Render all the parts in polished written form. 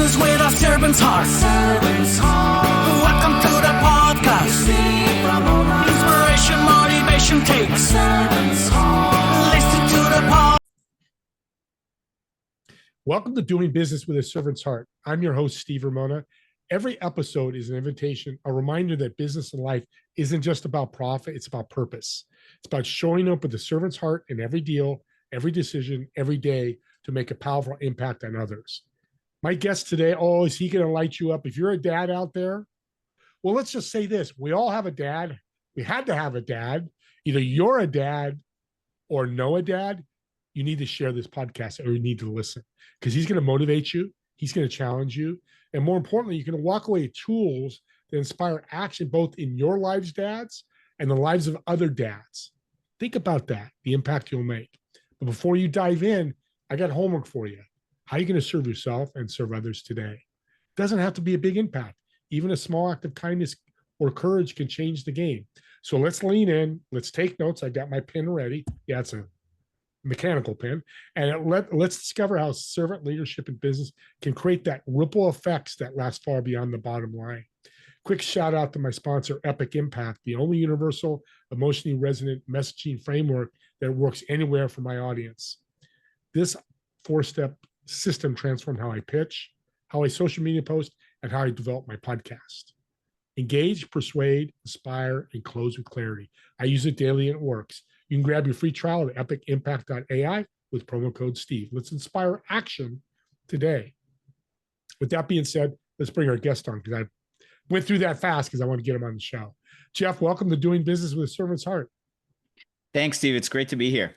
business with a servant's heart. Welcome to the podcast. Inspiration, motivation takes. Listen to the podcast. Welcome to Doing Business with a Servant's Heart. I'm your host, Steve Ramona. Every episode is an invitation, a reminder that business and life isn't just about profit, it's about purpose. It's about showing up with a servant's heart in every deal, every decision, every day to make a powerful impact on others. My guest today, is he going to light you up? If you're a dad out there, well, let's just say this. We all have a dad. We had to have a dad. Either you're a dad or know a dad. You need to share this podcast or you need to listen because he's going to motivate you. He's going to challenge you. And more importantly, you're going to walk away with tools that inspire action both in your lives, dads, and the lives of other dads. Think about that, the impact you'll make. But before you dive in, I got homework for you. How are you going to serve yourself and serve others today? It doesn't have to be a big impact. Even a small act of kindness or courage can change the game. So let's lean in. Let's take notes. I got my pen ready. Yeah, it's a mechanical pen. And let's discover how servant leadership in business can create that ripple effects that last far beyond the bottom line. Quick shout out to my sponsor, Epic Impact, the only universal, emotionally resonant messaging framework that works anywhere for my audience. This 4-step system transformed how I pitch, how I social media post, and how I develop my podcast. Engage, persuade, inspire, and close with clarity. I use it daily and it works. You can grab your free trial at epicimpact.ai with promo code Steve. Let's inspire action today. With that being said, let's bring our guest on because I went through that fast because I want to get him on the show. Jeff, welcome to Doing Business with a Servant's Heart. Thanks, Steve. It's great to be here.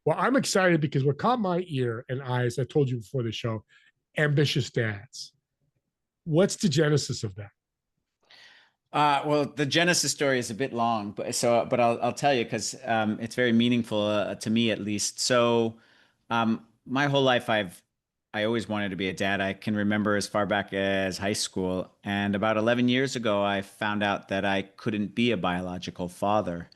Well, I'm excited because what caught my ear and eyes, I told you before the show, ambitious dads. What's the genesis of that? Well, the genesis story is a bit long, but I'll tell you because it's very meaningful to me at least. So, my whole life I always wanted to be a dad. I can remember as far back as high school, and about 11 years ago, I found out that I couldn't be a biological father.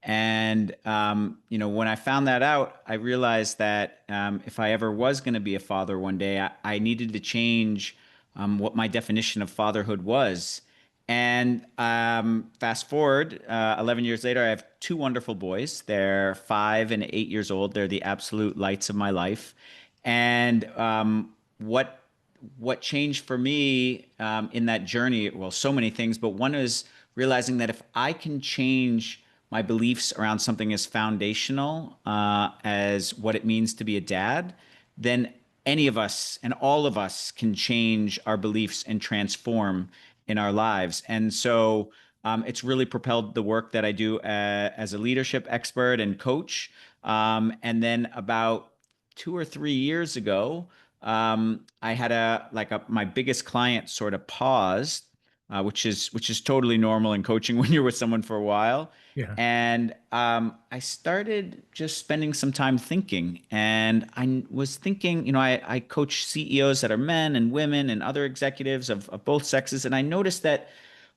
And when I found that out, I realized that if I ever was going to be a father one day, I needed to change what my definition of fatherhood was. And fast forward 11 years later, I have 2 wonderful boys. They're 5 and 8 years old. They're the absolute lights of my life. And what changed for me in that journey? Well, so many things, but one is realizing that if I can change my beliefs around something as foundational as what it means to be a dad, then any of us and all of us can change our beliefs and transform in our lives. And so it's really propelled the work that I do as a leadership expert and coach. And then about 2 or 3 years ago, I had my biggest client sort of paused, which is totally normal in coaching when you're with someone for a while. Yeah. And I started just spending some time thinking, and I was thinking, I coach CEOs that are men and women and other executives of both sexes. And I noticed that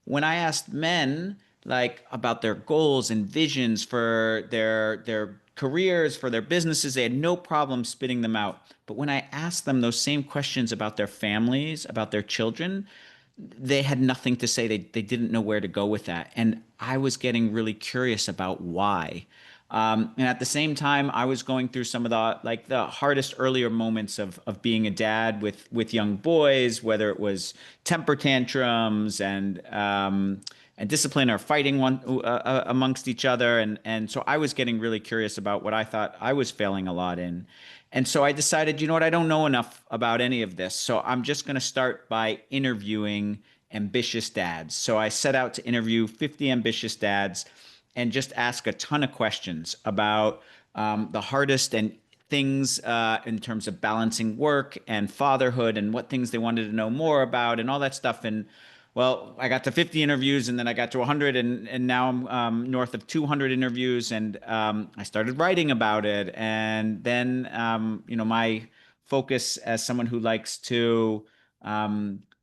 when I asked men about their goals and visions for their careers, for their businesses, they had no problem spitting them out. But when I asked them those same questions about their families, about their children, they had nothing to say. They didn't know where to go with that. And I was getting really curious about why. And at the same time, I was going through some of the hardest earlier moments of being a dad with young boys, whether it was temper tantrums and discipline or fighting amongst each other. And so I was getting really curious about what I thought I was failing a lot in. And so I decided, you know what, I don't know enough about any of this. So I'm just going to start by interviewing ambitious dads. So I set out to interview 50 ambitious dads and just ask a ton of questions about the hardest and things in terms of balancing work and fatherhood and what things they wanted to know more about and all that stuff. And well, I got to 50 interviews and then I got to 100 and now I'm north of 200 interviews and I started writing about it. And then, my focus as someone who likes to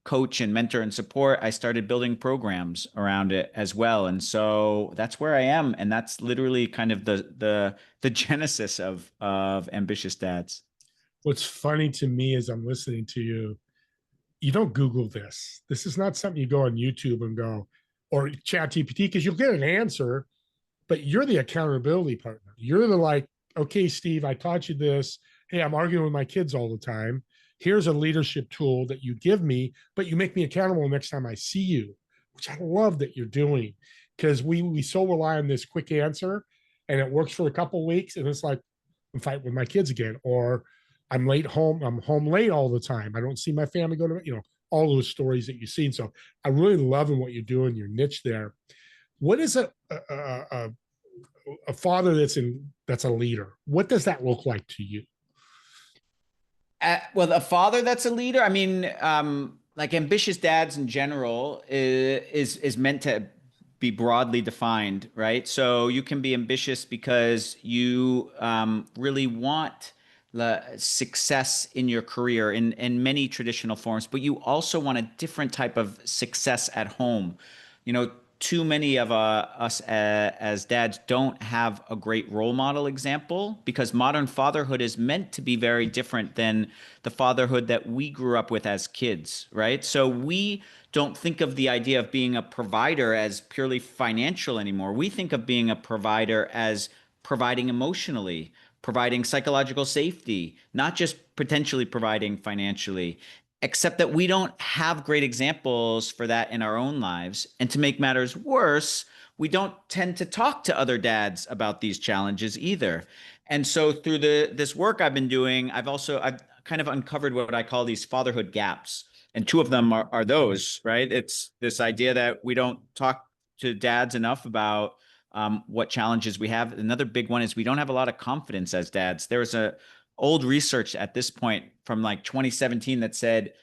coach and mentor and support, I started building programs around it as well. And so that's where I am. And that's literally kind of the genesis of Ambitious Dads. What's funny to me as I'm listening to you, you don't Google this. This is not something you go on YouTube and go, or chat GPT, because you'll get an answer, but you're the accountability partner. You're the like, okay, Steve, I taught you this. Hey, I'm arguing with my kids all the time. Here's a leadership tool that you give me, but you make me accountable next time I see you, which I love that you're doing, because we so rely on this quick answer, and it works for a couple of weeks, and it's like I'm fighting with my kids again, or I'm late home. I'm home late all the time. I don't see my family go to, all those stories that you've seen. So I really love in what you're doing, your niche there. What is a father that's a leader? What does that look like to you? Well, a father that's a leader, I mean, like ambitious dads in general is meant to be broadly defined, right? So you can be ambitious because you really want the success in your career in many traditional forms, but you also want a different type of success at home. You know, too many of us as dads don't have a great role model example, because modern fatherhood is meant to be very different than the fatherhood that we grew up with as kids, right? So we don't think of the idea of being a provider as purely financial anymore. We think of being a provider as providing emotionally, providing psychological safety, not just potentially providing financially, except that we don't have great examples for that in our own lives. And to make matters worse, we don't tend to talk to other dads about these challenges either. And so through this work I've been doing, I've kind of uncovered what I call these fatherhood gaps. And two of them are those, right? It's this idea that we don't talk to dads enough about what challenges we have. Another big one is we don't have a lot of confidence as dads. There's a old research at this point from like 2017 that said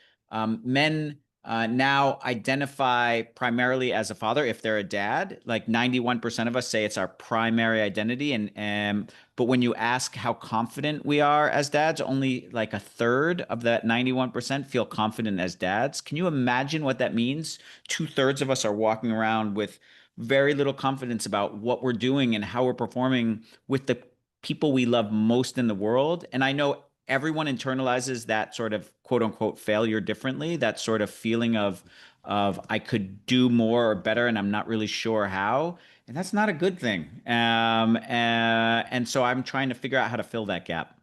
men now identify primarily as a father if they're a dad. Like 91% of us say it's our primary identity, and but when you ask how confident we are as dads, only like a third of that 91% feel confident as dads. Can you imagine what that means? Two-thirds of us are walking around with very little confidence about what we're doing and how we're performing with the people we love most in the world. And I know everyone internalizes that sort of quote unquote failure differently, that sort of feeling of I could do more or better and I'm not really sure how. And that's not a good thing. And so I'm trying to figure out how to fill that gap.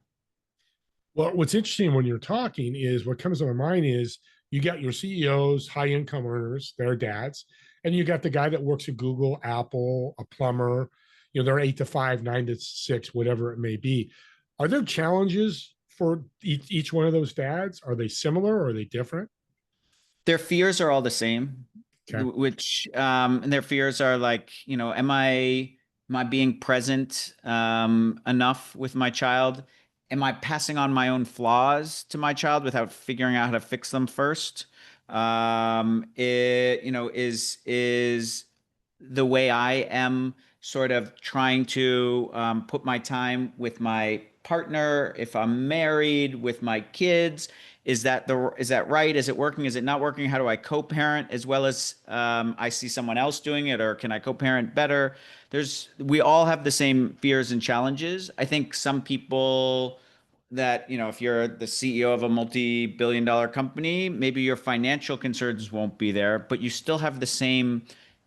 Well, what's interesting when you're talking is what comes to my mind is you got your CEOs, high income earners, they're dads, and you got the guy that works at Google, Apple, a plumber. They're 8 to 5, 9 to 6, whatever it may be. Are there challenges for each one of those dads? Are they similar or are they different? Their fears are all the same, Okay. which and their fears are like, am I being present enough with my child? Am I passing on my own flaws to my child without figuring out how to fix them first? Is the way I am sort of trying to put my time with my partner, if I'm married, with my kids, is that right? Is it working? Is it not working? How do I co-parent as well as I see someone else doing it, or can I co-parent better? We all have the same fears and challenges. I think some people that, if you're the CEO of a multi-billion dollar company, maybe your financial concerns won't be there, but you still have the same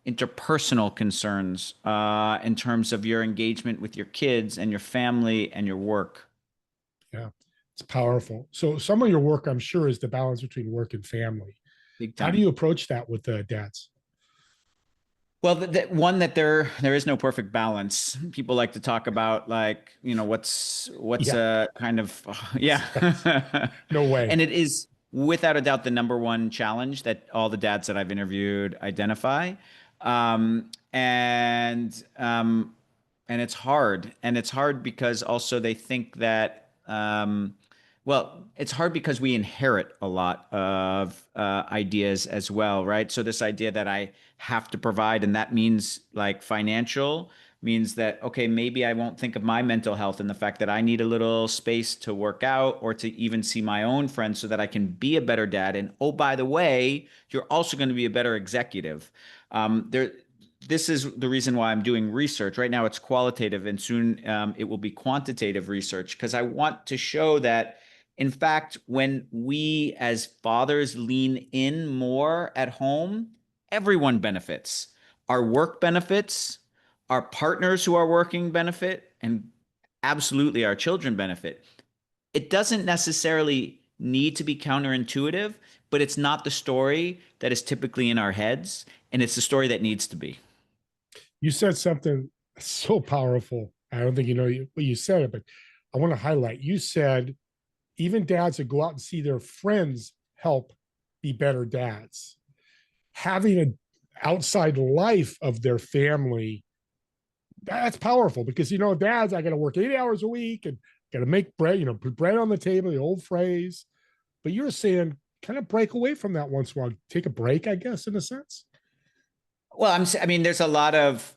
interpersonal concerns in terms of your engagement with your kids and your family and your work. Yeah, it's powerful. So some of your work, I'm sure, is the balance between work and family. Big How do time. you approach that with the dads? Well, one that there is no perfect balance. People like to talk about like, what's Yeah, a kind of yeah. no way. And it is without a doubt the number one challenge that all the dads that I've interviewed identify. And it's hard. And it's hard because also they think that well, it's hard because we inherit a lot of ideas as well, right? So this idea that I have to provide, and that means like financial, means that, okay, maybe I won't think of my mental health and the fact that I need a little space to work out or to even see my own friends so that I can be a better dad. And oh, by the way, you're also going to be a better executive. This is the reason why I'm doing research. Right now, it's qualitative, and soon it will be quantitative research because I want to show that In fact, when we as fathers lean in more at home, everyone benefits. Our work benefits, our partners who are working benefit, and absolutely our children benefit. It doesn't necessarily need to be counterintuitive, but it's not the story that is typically in our heads, and it's the story that needs to be. You said something so powerful. I don't think you know what you said it, but I want to highlight. You said even dads that go out and see their friends help be better dads. Having an outside life of their family, that's powerful because, dads, I got to work 8 hours a week and got to make bread, put bread on the table, the old phrase. But you're saying kind of break away from that once in a while, take a break, I guess, in a sense. Well, I mean, there's a lot of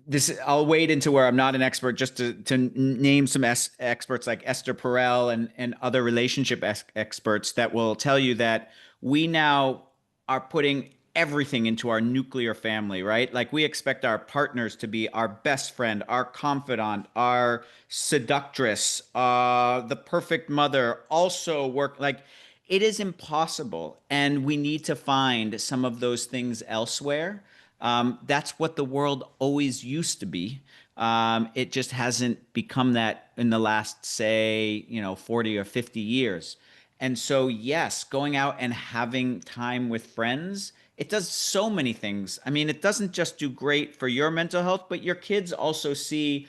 this. I'll wade into where I'm not an expert, just to name some experts like Esther Perel and other relationship experts that will tell you that we now are putting everything into our nuclear family, right? Like we expect our partners to be our best friend, our confidant, our seductress, the perfect mother, also work like it is impossible. And we need to find some of those things elsewhere. That's what the world always used to be. It just hasn't become that in the last, say, 40 or 50 years. And so, yes, going out and having time with friends, it does so many things. I mean, it doesn't just do great for your mental health, but your kids also see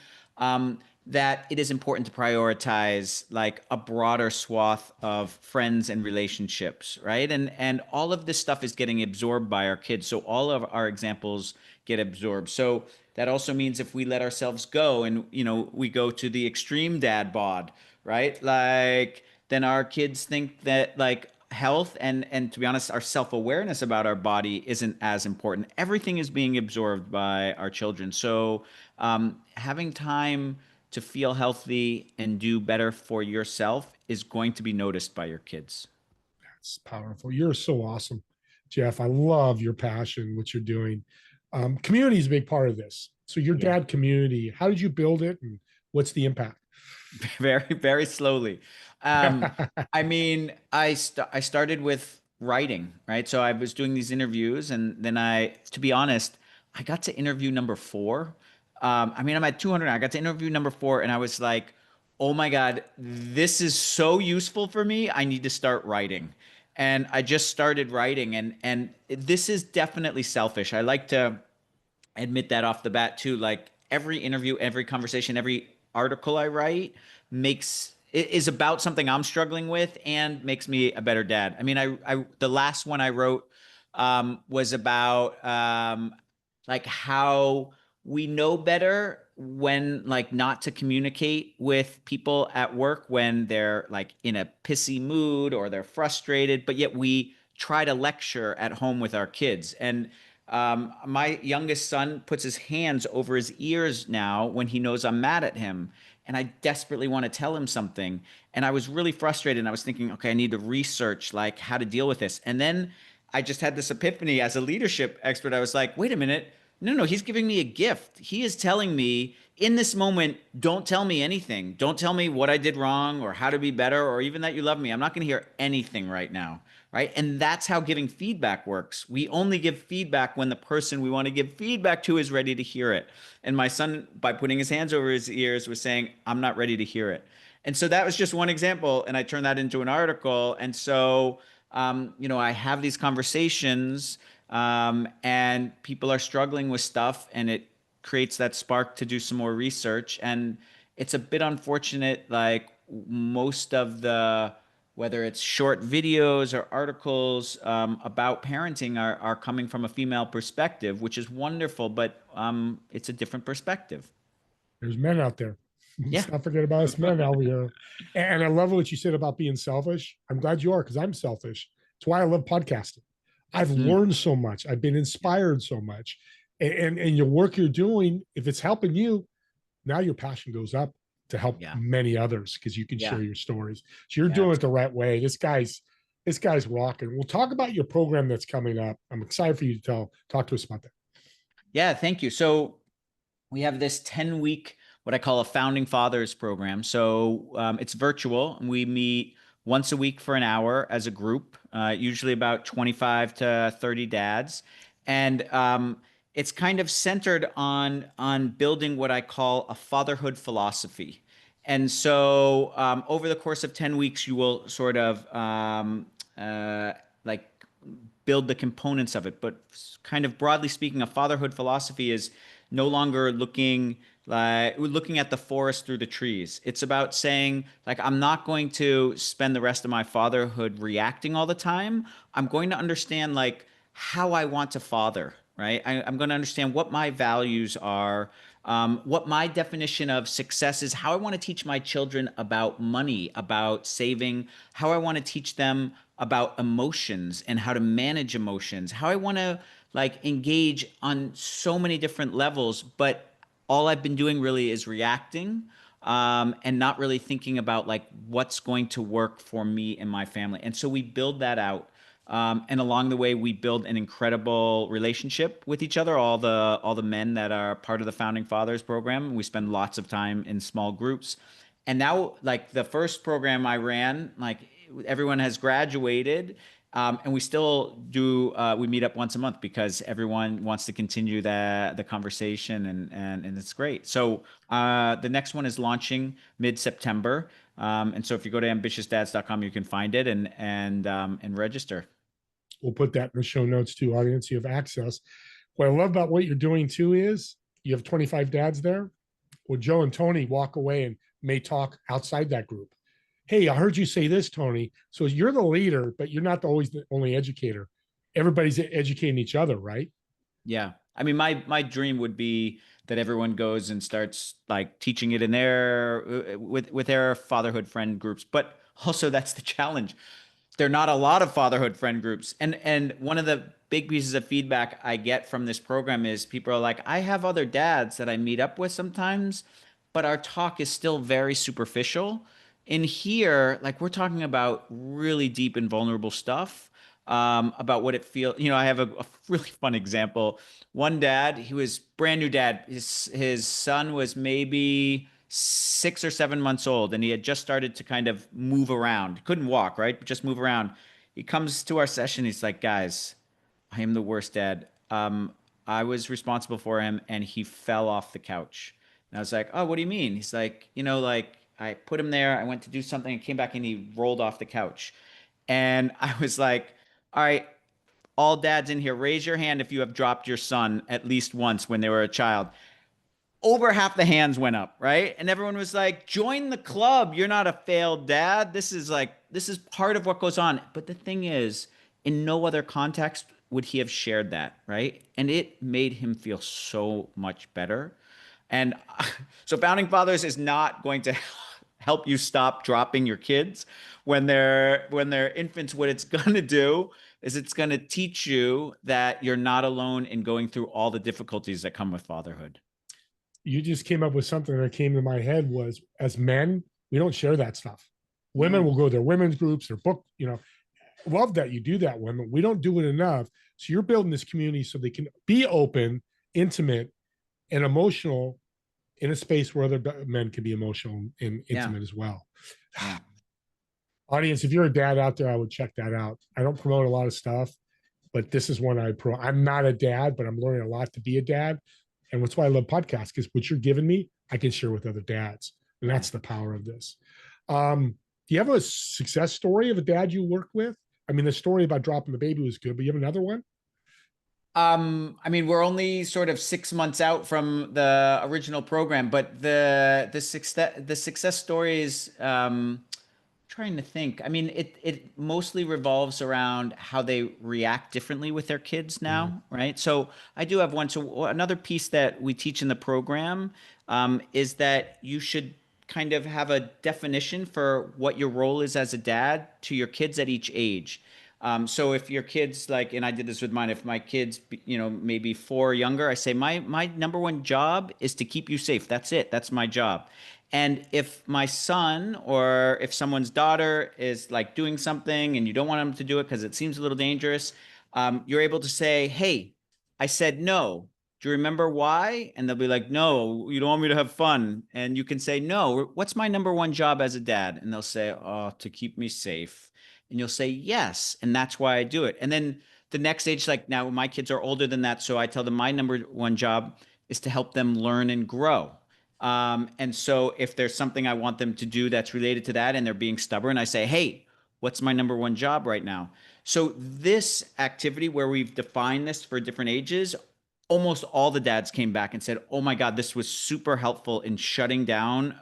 that it is important to prioritize like a broader swath of friends and relationships, right? And all of this stuff is getting absorbed by our kids. So all of our examples get absorbed. So that also means if we let ourselves go and we go to the extreme dad bod, right? Like then our kids think that like health and to be honest, our self-awareness about our body isn't as important. Everything is being absorbed by our children. So having time to feel healthy and do better for yourself is going to be noticed by your kids. That's powerful. You're so awesome, Jeff. I love your passion, what you're doing. Community is a big part of this. So your Yeah. dad community, how did you build it and what's the impact? Very, very slowly. I mean, I started with writing, right? So I was doing these interviews, and then to be honest, I got to interview number four. I mean, I'm at 200. I got to interview number four, and I was like, "Oh my God, this is so useful for me. I need to start writing." And I just started writing, and this is definitely selfish. I like to admit that off the bat too. Like every interview, every conversation, every article I write is about something I'm struggling with and makes me a better dad. I mean, I the last one I wrote was about like how we know better when like not to communicate with people at work when they're like in a pissy mood or they're frustrated, but yet we try to lecture at home with our kids. And my youngest son puts his hands over his ears now when he knows I'm mad at him. And I desperately want to tell him something. And I was really frustrated. And I was thinking, okay, I need to research like how to deal with this. And then I just had this epiphany as a leadership expert. I was like, wait a minute. No, he's giving me a gift. He is telling me in this moment, don't tell me anything. Don't tell me what I did wrong or how to be better or even that you love me. I'm not going to hear anything right now. Right. And that's how giving feedback works. We only give feedback when the person we want to give feedback to is ready to hear it. And my son, by putting his hands over his ears, was saying, I'm not ready to hear it. And so that was just one example. And I turned that into an article. And so, I have these conversations and people are struggling with stuff and it creates that spark to do some more research. And it's a bit unfortunate, like most of the whether it's short videos or articles about parenting are coming from a female perspective, which is wonderful, but it's a different perspective. There's men out there. Yeah. Let's not forget about us men out here. And I love what you said about being selfish. I'm glad you are because I'm selfish. It's why I love podcasting. I've Mm, learned so much. I've been inspired so much. And your work you're doing, if it's helping you, now your passion goes up to help yeah. many others because you can Yeah. share your stories. So you're Yeah. doing it the right way. This guy's rocking. We'll talk about your program that's coming up. I'm excited for you to talk to us about that. Yeah. Thank you. So we have this 10-week, what I call a founding fathers program. So it's virtual and we meet once a week for an hour as a group, usually about 25 to 30 dads. And it's kind of centered on building what I call a fatherhood philosophy. And so over the course of 10 weeks, you will sort of like build the components of it. But kind of broadly speaking, a fatherhood philosophy is no longer looking at the forest through the trees. It's about saying, like, I'm not going to spend the rest of my fatherhood reacting all the time. I'm going to understand like how I want to father, right? I'm going to understand what my values are, what my definition of success is, how I want to teach my children about money, about saving, how I want to teach them about emotions and how to manage emotions, how I want to like engage on so many different levels, but all I've been doing really is reacting, and not really thinking about like what's going to work for me and my family. And so we build that out. And along the way, we build an incredible relationship with each other. All the men that are part of the Founding Fathers program, we spend lots of time in small groups. And now, like the first program I ran, like everyone has graduated, and we still do. We meet up once a month because everyone wants to continue the conversation, and it's great. So the next one is launching mid-September, and so if you go to ambitiousdads.com, you can find it and register. We'll put that in the show notes too, audience. You have access. What I love about what you're doing too is you have 25 dads there. Well, Joe and Tony walk away and may talk outside that group. Hey, I heard you say this, Tony. So you're the leader, but you're not always the only educator. Everybody's educating each other, right? Yeah. I mean, my dream would be that everyone goes and starts like teaching it in their with their fatherhood friend groups. But also that's the challenge. There are not a lot of fatherhood friend groups. And one of the big pieces of feedback I get from this program is people are like, I have other dads that I meet up with sometimes, but our talk is still very superficial. In here, like we're talking about really deep and vulnerable stuff, about what it feels. You know, I have a really fun example. One dad, he was brand new dad. His son was maybe 6 or 7 months old, and he had just started to kind of move around. Couldn't walk, right? But just move around. He comes to our session. He's like, guys, I am the worst dad. I was responsible for him, and he fell off the couch. And I was like, oh, what do you mean? He's like, like I put him there. I went to do something and came back, and he rolled off the couch. And I was like, all right, all dads in here, raise your hand if you have dropped your son at least once when they were a child. Over half the hands went up, right? And everyone was like, join the club. You're not a failed dad. This is part of what goes on. But the thing is, in no other context would he have shared that, right? And it made him feel so much better. And so Founding Fathers is not going to help you stop dropping your kids when they're infants. What it's going to do is it's going to teach you that you're not alone in going through all the difficulties that come with fatherhood. You just came up with something that came to my head was as men, we don't share that stuff. Women No. will go to their women's groups, their book, love that you do that, women. We don't do it enough. So you're building this community so they can be open, intimate, and emotional in a space where other men can be emotional and intimate as well. Yeah. Audience, if you're a dad out there, I would check that out. I don't promote a lot of stuff, but this is one I'm not a dad, but I'm learning a lot to be a dad. And that's why I love podcasts, because what you're giving me, I can share with other dads. And that's the power of this. Do you have a success story of a dad you work with? I mean, the story about dropping the baby was good, but you have another one? I mean, we're only sort of 6 months out from the original program, but the success stories, trying to think. I mean, it mostly revolves around how they react differently with their kids now, right? So I do have one. So another piece that we teach in the program, is that you should kind of have a definition for what your role is as a dad to your kids at each age. So if your kids like, and I did this with mine, if my kids, maybe 4 or younger, I say my number one job is to keep you safe. That's it. That's my job. And if my son or if someone's daughter is like doing something and you don't want them to do it because it seems a little dangerous, you're able to say, hey, I said no. do you remember why? And they'll be like, no, you don't want me to have fun. And you can say, no, what's my number one job as a dad? And they'll say, oh, to keep me safe. And you'll say, yes. And that's why I do it. And then the next age, like now my kids are older than that. So I tell them my number one job is to help them learn and grow. And so if there's something I want them to do that's related to that and they're being stubborn, I say, hey, what's my number one job right now? So this activity where we've defined this for different ages, almost all the dads came back and said, oh my God, this was super helpful in shutting down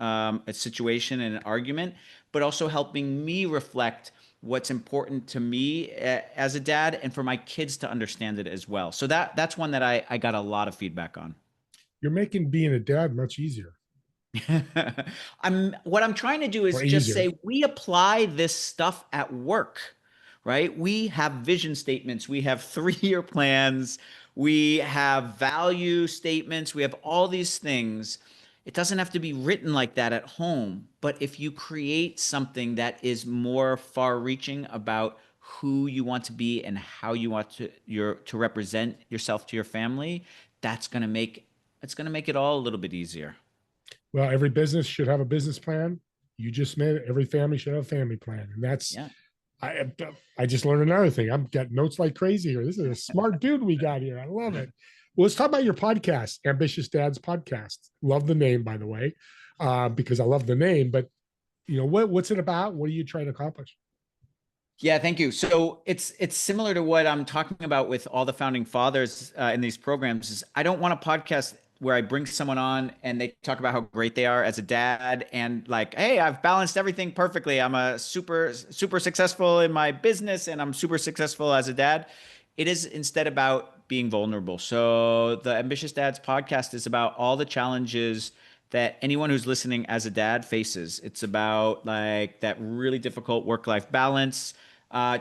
a situation and an argument, but also helping me reflect what's important to me as a dad and for my kids to understand it as well. So that's one that I got a lot of feedback on. You're making being a dad much easier. What I'm trying to do is Or just easier. say we apply this stuff at work, right? We have vision statements, we have 3-year plans, we have value statements, we have all these things. It doesn't have to be written like that at home, but if you create something that is more far-reaching about who you want to be and how you want to represent yourself to your family, that's going to make it all a little bit easier. Well, every business should have a business plan. You just made it. Every family should have a family plan. And that's, Yeah. I just learned another thing. I'm getting notes like crazy here. This is a smart dude we got here. I love it. Well, let's talk about your podcast, Ambitious Dads Podcast. Love the name, by the way, because I love the name. But what's it about? What are you trying to accomplish? Yeah, thank you. So it's similar to what I'm talking about with all the founding fathers in these programs. Is I don't want a podcast where I bring someone on and they talk about how great they are as a dad and like, hey, I've balanced everything perfectly. I'm a super successful in my business and I'm super successful as a dad. It is instead about being vulnerable. So the Ambitious Dads podcast is about all the challenges that anyone who's listening as a dad faces. It's about like that really difficult work-life balance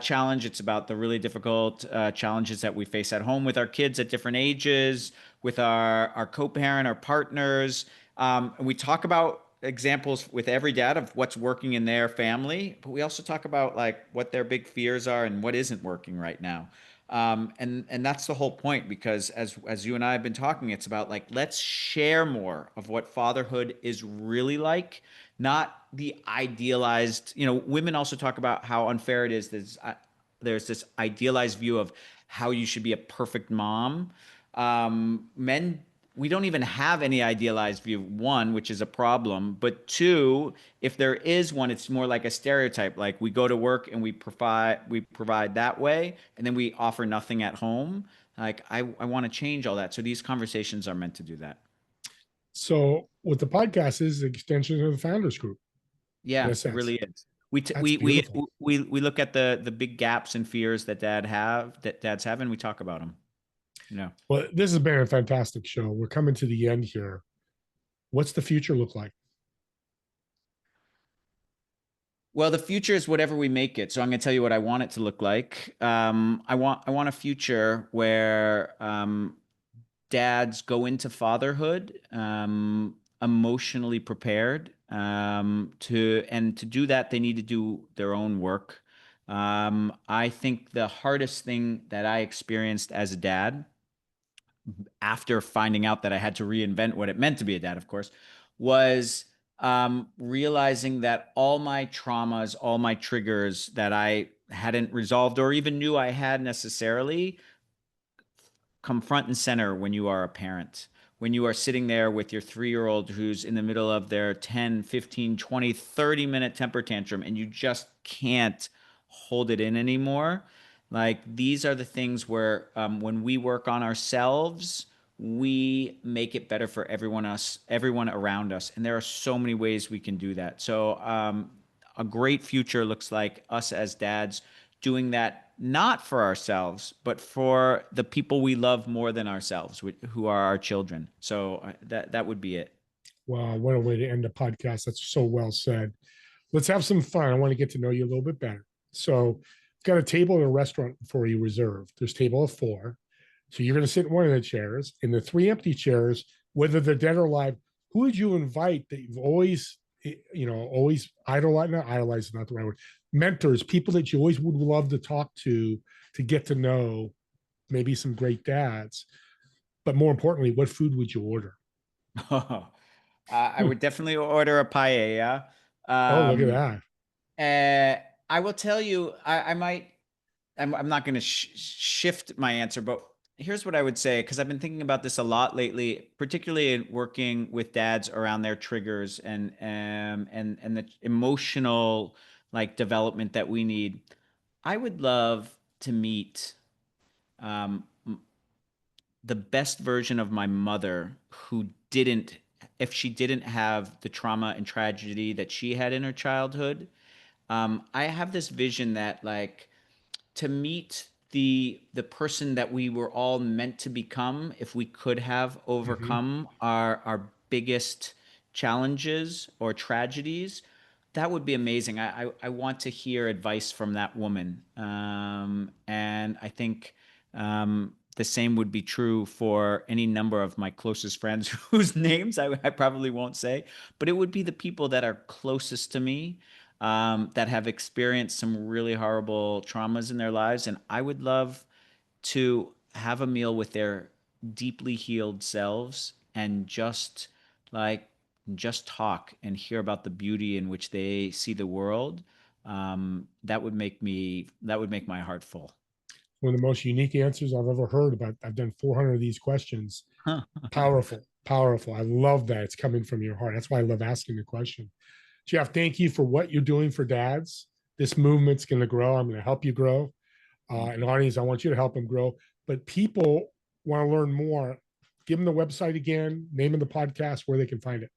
challenge. It's about the really difficult challenges that we face at home with our kids at different ages, with our co-parent, our partners. And we talk about examples with every dad of what's working in their family, but we also talk about like what their big fears are and what isn't working right now. And that's the whole point, because as you and I have been talking, it's about like, let's share more of what fatherhood is really like, not the idealized, women also talk about how unfair it is. There's this idealized view of how you should be a perfect mom. Men, we don't even have any idealized view, one, which is a problem, but two, if there is one, it's more like a stereotype. Like we go to work and we provide that way, and then we offer nothing at home. Like I want to change all that. So these conversations are meant to do that. So what the podcast is, an extension of the Founders Group, in Yeah, a it sense. really is. We t- That's we beautiful. we look at the big gaps and fears that dads have, and we talk about them. Well, this has been a fantastic show. We're coming to the end here. What's the future look like? Well, the future is whatever we make it. So I'm going to tell you what I want it to look like. I want a future where dads go into fatherhood emotionally prepared. To do that, they need to do their own work. I think the hardest thing that I experienced as a dad, after finding out that I had to reinvent what it meant to be a dad, of course, was realizing that all my traumas, all my triggers that I hadn't resolved or even knew I had necessarily come front and center when you are a parent. When you are sitting there with your 3-year-old who's in the middle of their 10, 15, 20, 30-minute temper tantrum and you just can't hold it in anymore. Like these are the things where when we work on ourselves, we make it better for everyone around us. And there are so many ways we can do that. So a great future looks like us as dads doing that not for ourselves, but for the people we love more than ourselves, who are our children. So that would be it. Wow, what a way to end the podcast. That's so well said. Let's have some fun. I want to get to know you a little bit better. So, got a table in a restaurant for you reserved. There's a table of 4. So you're going to sit in one of the chairs. In the 3 empty chairs, whether they're dead or alive, who would you invite that you've always, always idolized? Not idolize is not the right word. Mentors, people that you always would love to talk to get to know, maybe some great dads. But more importantly, what food would you order? I would definitely order a paella. Oh, look at Um, that. I will tell you, I might, I'm not going to shift my answer, but here's what I would say, because I've been thinking about this a lot lately, particularly in working with dads around their triggers and the emotional like development that we need. I would love to meet um, the best version of my mother who didn't, if she didn't have the trauma and tragedy that she had in her childhood. I have this vision that like to meet the person that we were all meant to become if we could have Mhm. overcome our biggest challenges or tragedies. That would be amazing. I want to hear advice from that woman. And I think the same would be true for any number of my closest friends whose names I probably won't say, but it would be the people that are closest to me, that have experienced some really horrible traumas in their lives. And I would love to have a meal with their deeply healed selves and like, just talk and hear about the beauty in which they see the world. That would make my heart full. One of the most unique answers I've ever heard about. I've done 400 of these questions. Powerful, powerful. I love that it's coming from your heart. That's why I love asking the question. Jeff, thank you for what you're doing for dads. This movement's going to grow. I'm going to help you grow. And audience, I want you to help them grow. But people want to learn more. Give them the website again, name of the podcast, where they can find it.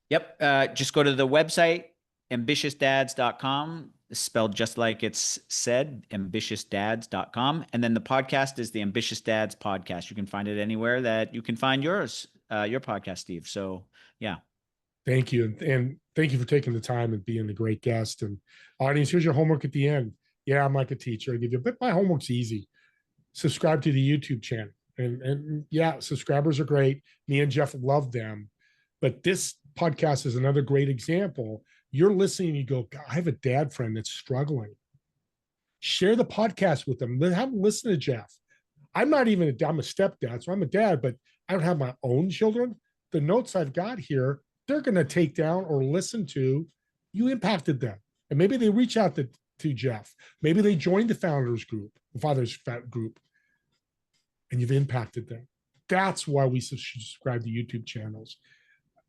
Yep. Just go to the website, ambitiousdads.com, spelled just like it's said, ambitiousdads.com. And then the podcast is the Ambitious Dads Podcast. You can find it anywhere that you can find yours, your podcast, Steve. So, yeah. Thank you. And thank you for taking the time and being a great guest. And audience, here's your homework at the end. Yeah, I'm like a teacher. I give you, but my homework's easy. Subscribe to the YouTube channel. And yeah, subscribers are great. Me and Jeff love them. But this podcast is another great example. You're listening, and you go, God, I have a dad friend that's struggling. Share the podcast with them. Have them listen to Jeff. I'm not even I'm a stepdad, so I'm a dad, but I don't have my own children. The notes I've got here, they're going to take down or listen to. You impacted them. And maybe they reach out to Jeff. Maybe they joined the founders group, the fathers group, and you've impacted them. That's why we should subscribe to YouTube channels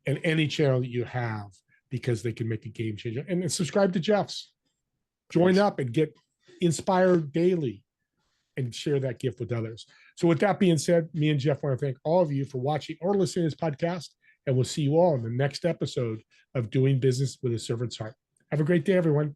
and any channel that you have, because they can make a game changer. And subscribe to Jeff's. Join up and get inspired daily and share that gift with others. So with that being said, me and Jeff want to thank all of you for watching or listening to this podcast, and we'll see you all in the next episode of Doing Business with a Servant's Heart. Have a great day, everyone.